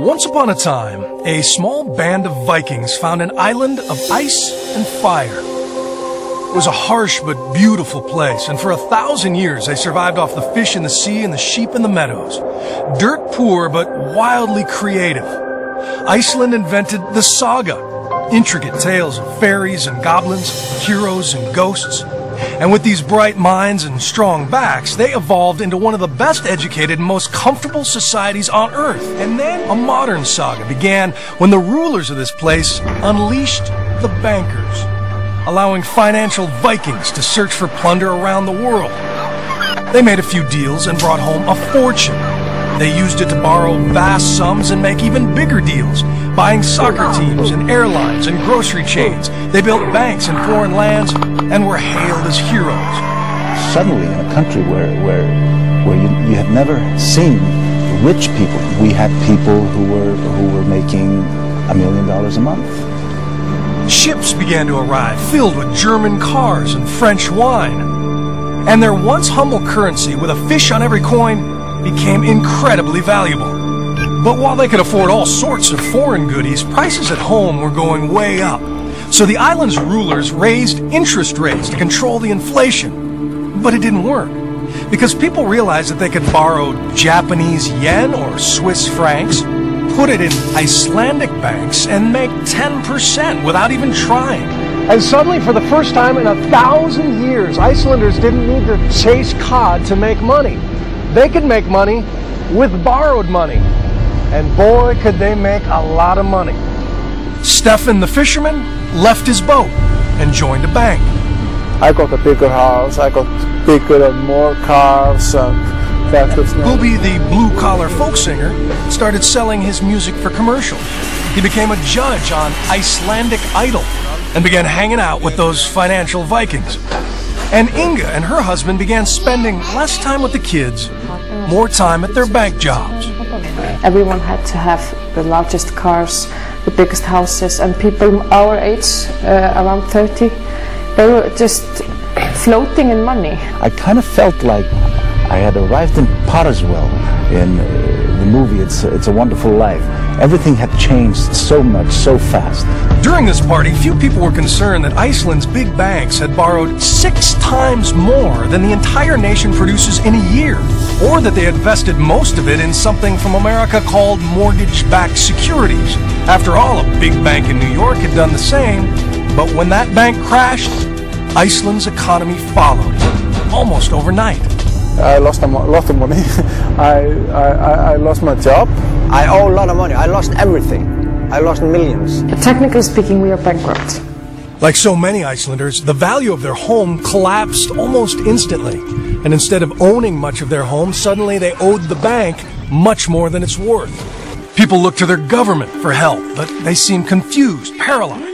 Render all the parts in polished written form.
Once upon a time, a small band of Vikings found an island of ice and fire. It was a harsh but beautiful place, and for 1,000 years they survived off the fish in the sea and the sheep in the meadows. Dirt poor but wildly creative. Iceland invented the saga, intricate tales of fairies and goblins, heroes and ghosts. And with these bright minds and strong backs, they evolved into one of the best educated and most comfortable societies on Earth. And then a modern saga began when the rulers of this place unleashed the bankers, allowing financial Vikings to search for plunder around the world. They made a few deals and brought home a fortune. They used it to borrow vast sums and make even bigger deals, buying soccer teams and airlines and grocery chains. They built banks in foreign lands and were hailed as heroes. Suddenly, in a country where you have never seen rich people, we had people who were making $1 million a month. Ships began to arrive, filled with German cars and French wine. And their once humble currency, with a fish on every coin, became incredibly valuable. But while they could afford all sorts of foreign goodies, prices at home were going way up. So the island's rulers raised interest rates to control the inflation. But it didn't work, because people realized that they could borrow Japanese yen or Swiss francs, put it in Icelandic banks, and make 10% without even trying. And suddenly, for the first time in 1,000 years, Icelanders didn't need to chase cod to make money. They could make money with borrowed money. And boy, could they make a lot of money. Stefan the fisherman left his boat and joined a bank. I got a bigger house, I got bigger and more cars, and that is not... Booby, the blue-collar folk singer, started selling his music for commercials. He became a judge on Icelandic Idol and began hanging out with those financial Vikings. And Inga and her husband began spending less time with the kids, more time at their bank jobs. Everyone had to have the largest cars, the biggest houses, and people our age, around 30, they were just floating in money. I kind of felt like I had arrived in Potterswell in the movie It's a Wonderful Life. Everything had changed so much, so fast. During this party, few people were concerned that Iceland's big banks had borrowed 6 times more than the entire nation produces in a year, or that they had invested most of it in something from America called mortgage-backed securities. After all, a big bank in New York had done the same, but when that bank crashed, Iceland's economy followed, almost overnight. I lost a lot of money. I lost my job. I owe a lot of money. I lost everything. I lost millions. Technically speaking, we are bankrupt. Like so many Icelanders, the value of their home collapsed almost instantly. And instead of owning much of their home, suddenly they owed the bank much more than it's worth. People looked to their government for help, but they seemed confused, paralyzed.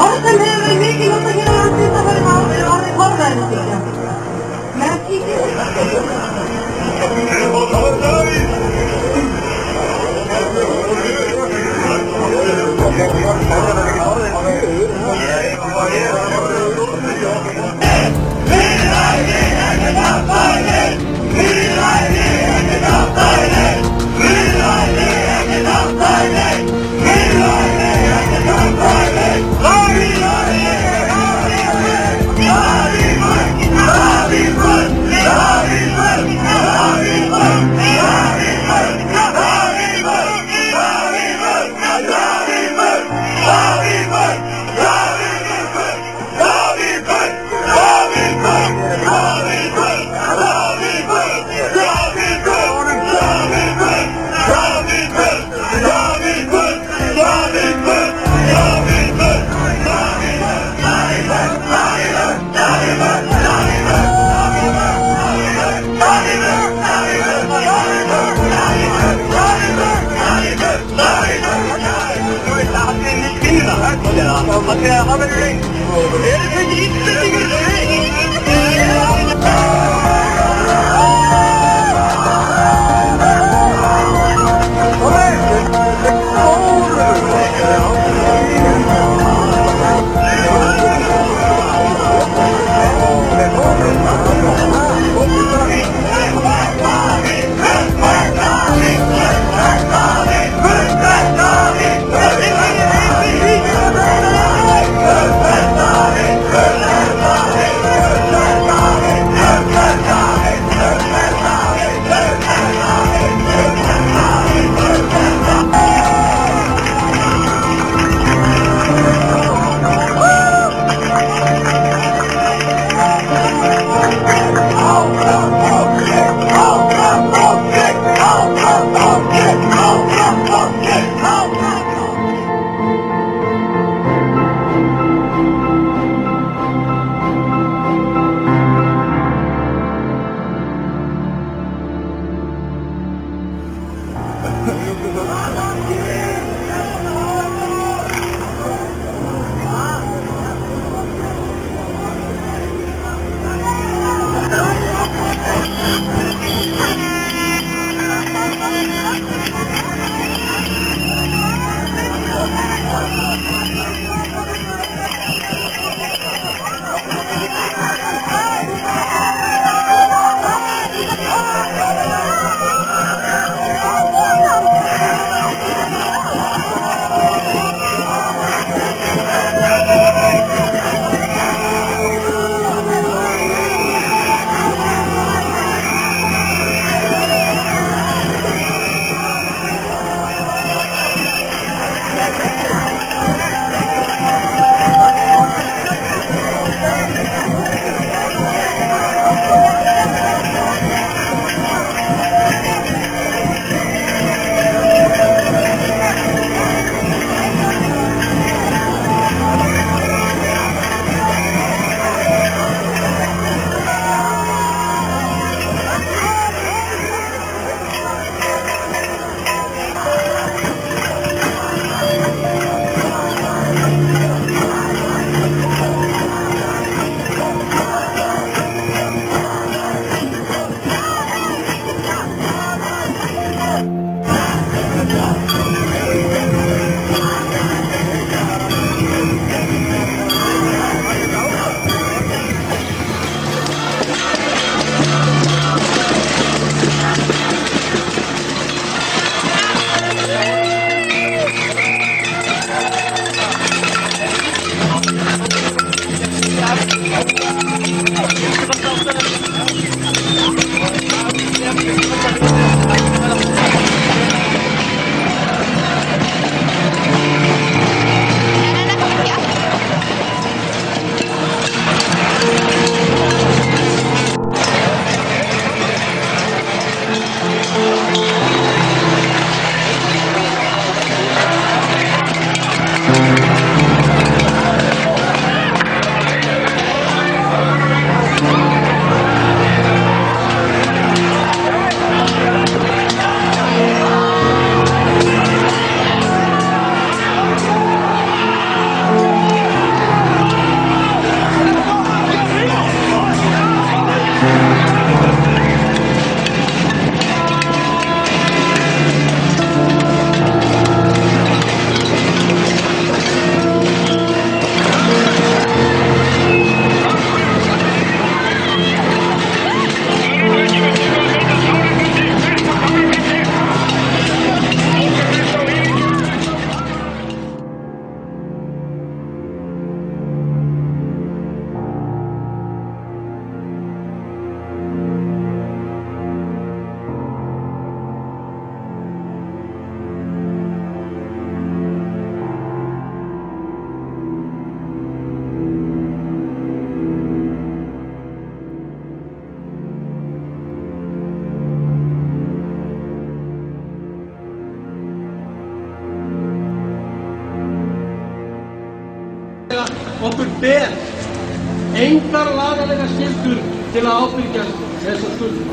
Orten hefur mikið nota hér á landi undanfarin ár eru orðin fornæringarstyrkja. Með kíkir Okkur ber engar lagalega skyldur til að ábyrgjast þessar skuldir.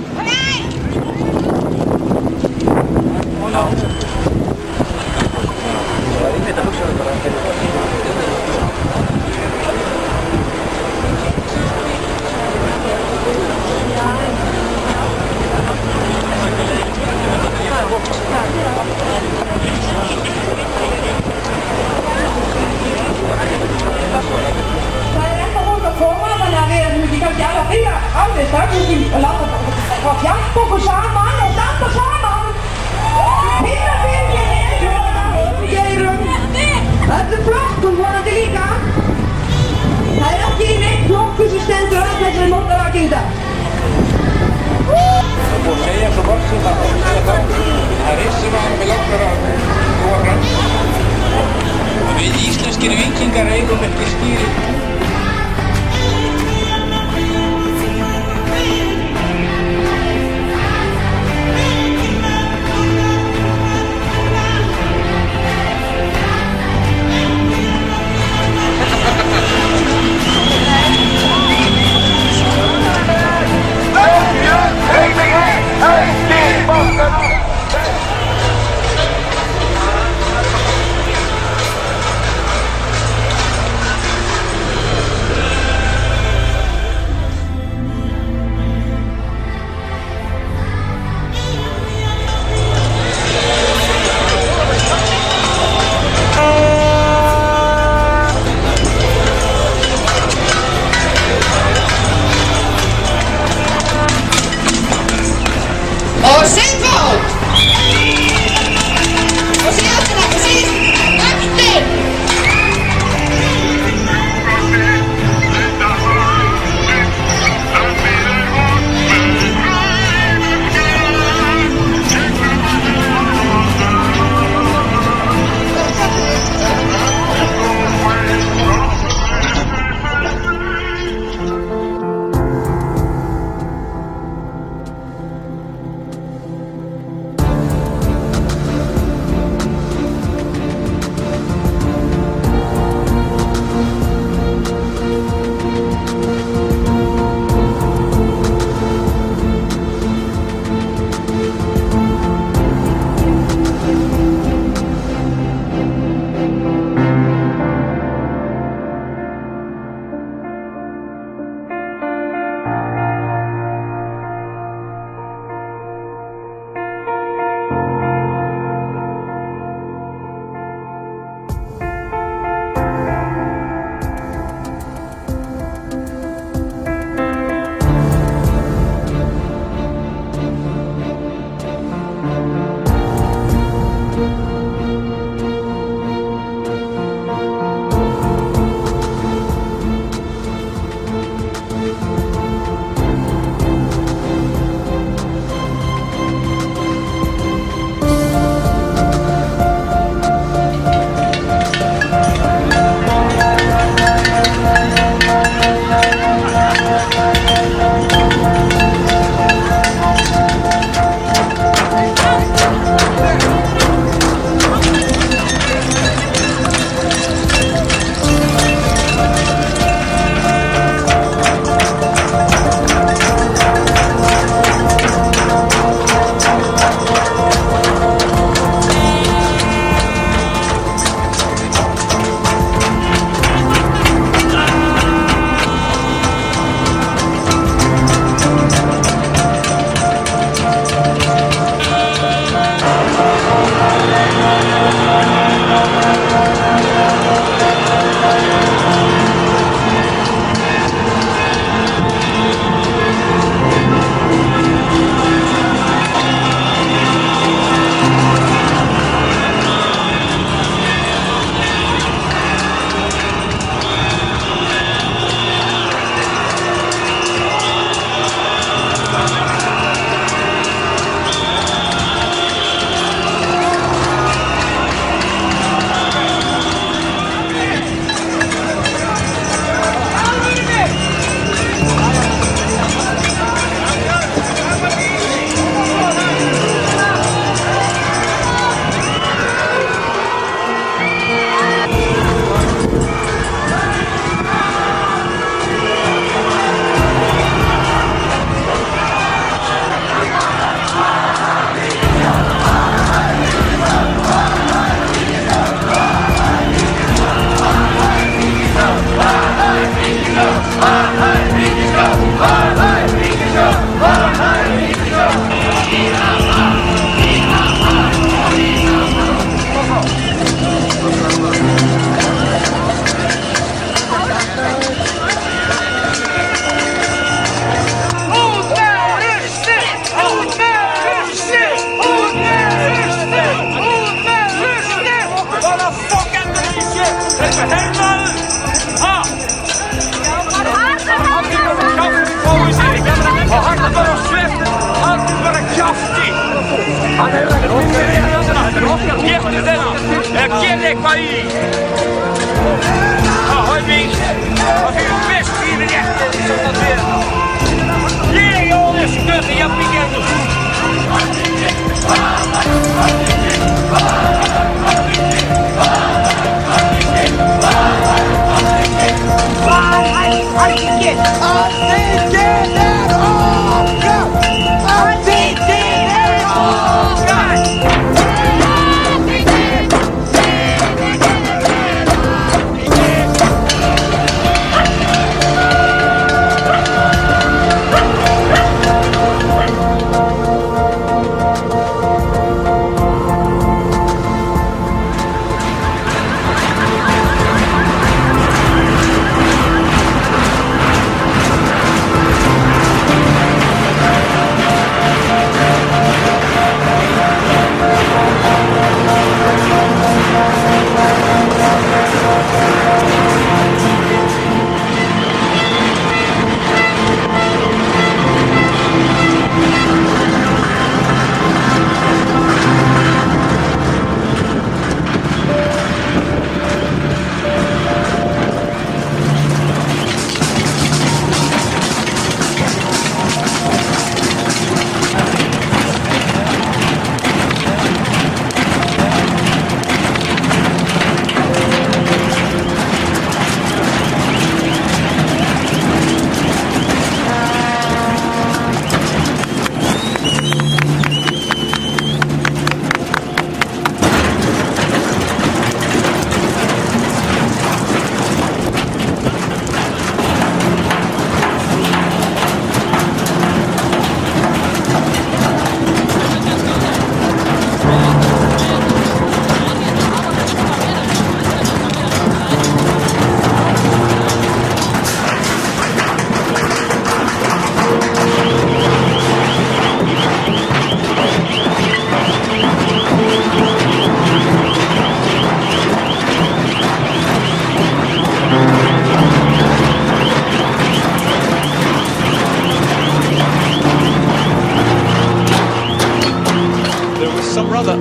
Við íslenskir vikingar eigum ekki skýri.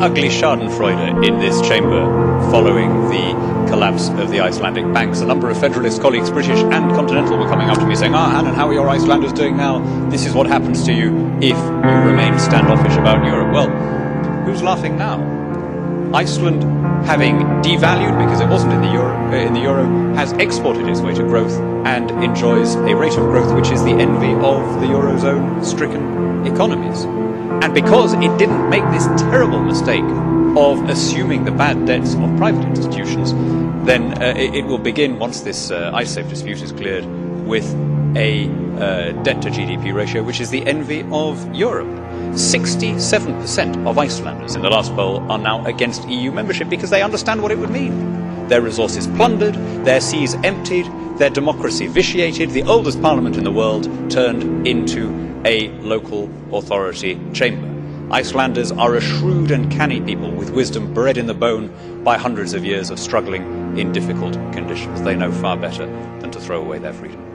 Ugly schadenfreude in this chamber following the collapse of the Icelandic banks. A number of Federalist colleagues, British and continental, were coming up to me saying, Annan, how are your Icelanders doing now? This is what happens to you if you remain standoffish about Europe. Well, who's laughing now? Iceland, having devalued because it wasn't in the euro, has exported its way to growth and enjoys a rate of growth which is the envy of the Eurozone-stricken economies. And because it didn't make this terrible mistake of assuming the bad debts of private institutions, then it will begin, once this IceSafe dispute is cleared, with a debt to GDP ratio which is the envy of Europe. 67% of Icelanders in the last poll are now against EU membership because they understand what it would mean. Their resources plundered, their seas emptied, their democracy vitiated, the oldest parliament in the world turned into a local authority chamber. Icelanders are a shrewd and canny people with wisdom bred in the bone by hundreds of years of struggling in difficult conditions. They know far better than to throw away their freedom.